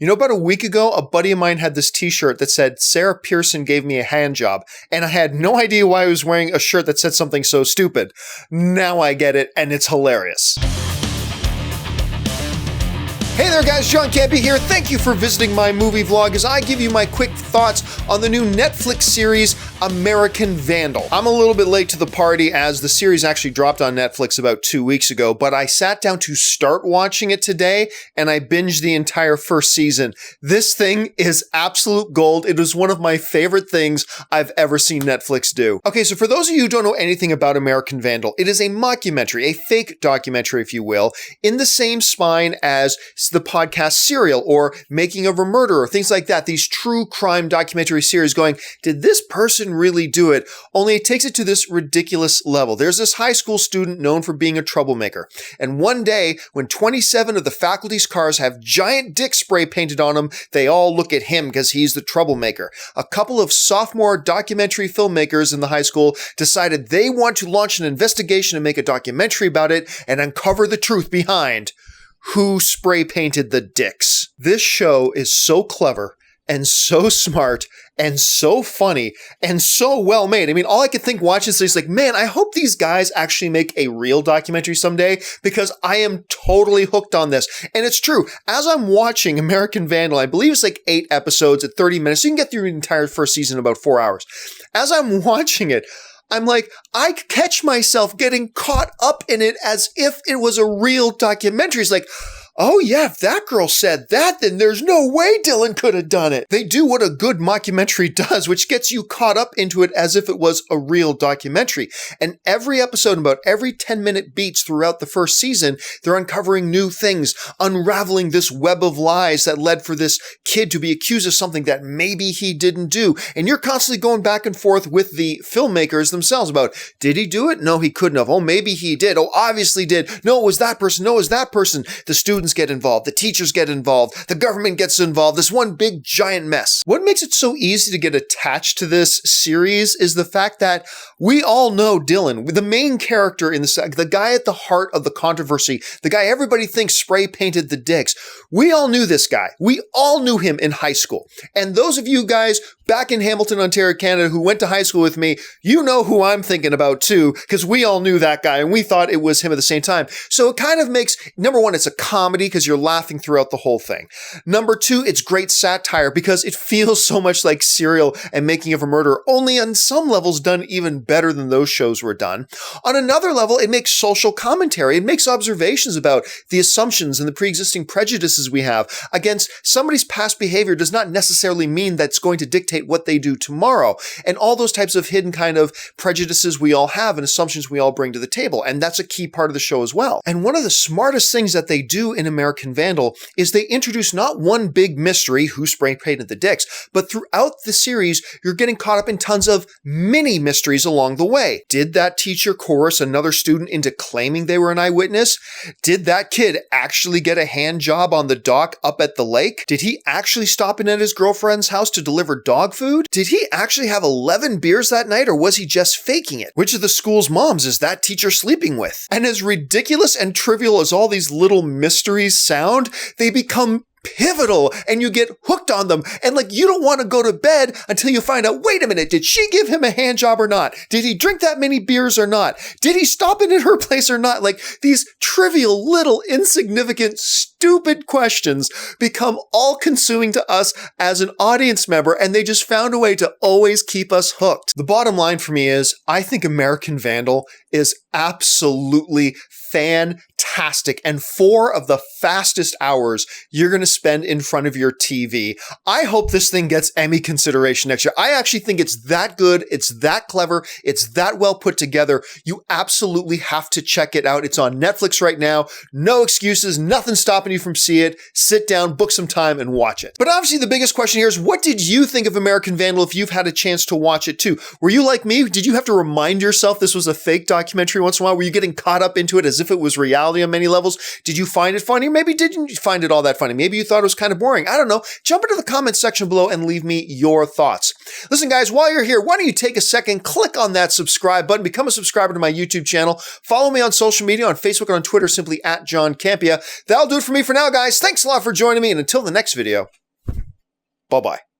You know, about a week ago, a buddy of mine had this t-shirt that said, Sarah Pearson gave me a hand job, and I had no idea why I was wearing a shirt that said something so stupid. Now I get it, and it's hilarious. Hey there guys, John Campea here. Thank you for visiting my movie vlog as I give you my quick thoughts on the new Netflix series, American Vandal. I'm a little bit late to the party as the series actually dropped on Netflix about 2 weeks ago, but I sat down to start watching it today and I binged the entire first season. This thing is absolute gold. It is one of my favorite things I've ever seen Netflix do. Okay, so for those of you who don't know anything about American Vandal, it is a mockumentary, a fake documentary, if you will, in the same spine as the podcast Serial or Making of a Murderer, things like that. These true crime documentary series going, did this person really do it? Only it takes it to this ridiculous level. There's this high school student known for being a troublemaker. And one day, when 27 of the faculty's cars have giant dick spray painted on them, they all look at him because he's the troublemaker. A couple of sophomore documentary filmmakers in the high school decided they want to launch an investigation and make a documentary about it and uncover the truth behind who spray painted the dicks. This show is so clever and so smart and so funny and so well made. I mean, all I could think watching this is like, man, I hope these guys actually make a real documentary someday because I am totally hooked on this. And it's true. As I'm watching American Vandal, I believe it's like 8 episodes at 30 minutes. So you can get through the entire first season in about 4 hours. As I'm watching it, I'm like, I catch myself getting caught up in it as if it was a real documentary. It's like, oh yeah, if that girl said that, then there's no way Dylan could have done it. They do what a good mockumentary does, which gets you caught up into it as if it was a real documentary. And every episode, about every 10-minute beats throughout the first season, they're uncovering new things, unraveling this web of lies that led for this kid to be accused of something that maybe he didn't do. And you're constantly going back and forth with the filmmakers themselves about, did he do it? No, he couldn't have. Oh, maybe he did. Oh, obviously did. No, it was that person. No, it was that person. The students get involved. The teachers get involved. The government gets involved. This one big giant mess. What makes it so easy to get attached to this series is the fact that we all know Dylan, the main character in the guy at the heart of the controversy, the guy everybody thinks spray painted the dicks. We all knew this guy. We all knew him in high school. And those of you guys back in Hamilton, Ontario, Canada, who went to high school with me, you know who I'm thinking about too, because we all knew that guy and we thought it was him at the same time. So it kind of makes, number one, it's a comedy because you're laughing throughout the whole thing. Number two, it's great satire because it feels so much like Serial and Making of a Murderer, only on some levels done even better than those shows were done. On another level, it makes social commentary. It makes observations about the assumptions and the pre-existing prejudices we have against somebody's past behavior does not necessarily mean that's going to dictate what they do tomorrow. And all those types of hidden kind of prejudices we all have and assumptions we all bring to the table. And that's a key part of the show as well. And one of the smartest things that they do in American Vandal is they introduce not one big mystery, who spray painted the dicks, but throughout the series, you're getting caught up in tons of mini mysteries along the way. Did that teacher coerce another student into claiming they were an eyewitness? Did that kid actually get a hand job on the dock up at the lake? Did he actually stop in at his girlfriend's house to deliver dog food? Did he actually have 11 beers that night, or was he just faking it? Which of the school's moms is that teacher sleeping with? And as ridiculous and trivial as all these little mysteries sound, they become pivotal and you get hooked on them and like you don't want to go to bed until you find out, wait a minute, did she give him a hand job or not? Did he drink that many beers or not? Did he stop in at her place or not? Like these trivial little insignificant stupid questions become all consuming to us as an audience member and they just found a way to always keep us hooked. The bottom line for me is I think American Vandal is absolutely fantastic and 4 of the fastest hours you're going to spend in front of your TV. I hope this thing gets Emmy consideration next year. I actually think it's that good. It's that clever. It's that well put together. You absolutely have to check it out. It's on Netflix right now. No excuses. Nothing stopping you from seeing it. Sit down, book some time and watch it. But obviously the biggest question here is what did you think of American Vandal if you've had a chance to watch it too? Were you like me? Did you have to remind yourself this was a fake documentary once in a while? Were you getting caught up into it as as if it was reality on many levels. Did you find it funny? Or maybe didn't you find it all that funny? Maybe you thought it was kind of boring. I don't know. Jump into the comments section below and leave me your thoughts. Listen, guys, while you're here, why don't you take a second, click on that subscribe button, become a subscriber to my YouTube channel, follow me on social media, on Facebook and on Twitter, simply at John Campea. That'll do it for me for now, guys. Thanks a lot for joining me, and until the next video, bye-bye.